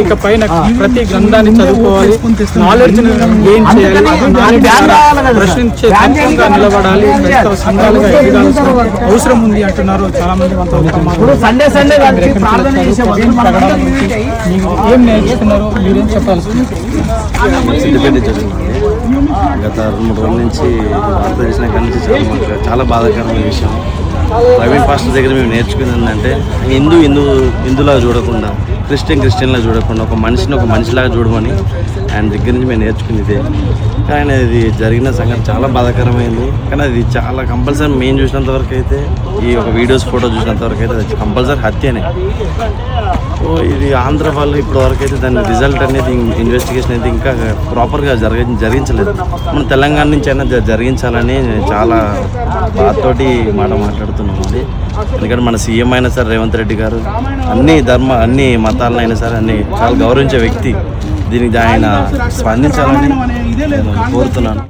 ఇక పైన ప్రతి గ్రంథాన్ని చదువుకోవాలి, నాలెడ్జ్ గెయిన్ చేయాలి, ప్రశ్నించే తత్వంగా నిలబడాలి, క్రైస్తవ సంఘాలుగా ఎదగాల్సిన అవసరం ఉంది అంటున్నారు చాలా మంది. ఏం నేర్చుకున్నారు, మీరేం చెప్పాల్సింది? గత 2-3 రోజుల నుంచి వార్త చేసిన కానీ మాకు చాలా బాధాకరమైన విషయం. ప్రవీణ్ పాస్టర్ దగ్గర మేము నేర్చుకుంది ఏంటంటే హిందూలా చూడకుండా, క్రిస్టియన్లా చూడకుండా ఒక మనిషిలాగా చూడమని ఆయన దగ్గర నుంచి మేము నేర్చుకుంది ఇదే. కానీ అది జరిగిన సంగతి చాలా బాధాకరమైంది. కానీ అది చాలా కంపల్సరీ మేము చూసినంత వరకు అయితే, ఈ ఒక వీడియోస్ ఫోటో చూసినంత వరకు అయితే అది కంపల్సరీ హత్యనే. సో ఇది ఆంధ్ర వాళ్ళు ఇప్పటి వరకు అయితే దాని రిజల్ట్ అనేది, ఇన్వెస్టిగేషన్ అయితే ఇంకా ప్రాపర్గా జరిగించలేదు. మన తెలంగాణ నుంచి అయినా జరిగించాలని చాలా బాధతోటి మాట్లాడుతున్నాం అండి. ఎందుకంటే మన సీఎం అయినా సరే రేవంత్ రెడ్డి గారు అన్ని మతాలనైనా సరే అన్ని చాలా గౌరవించే వ్యక్తి. దీనికి ఆయన స్పందించాలని నేను కోరుతున్నాను.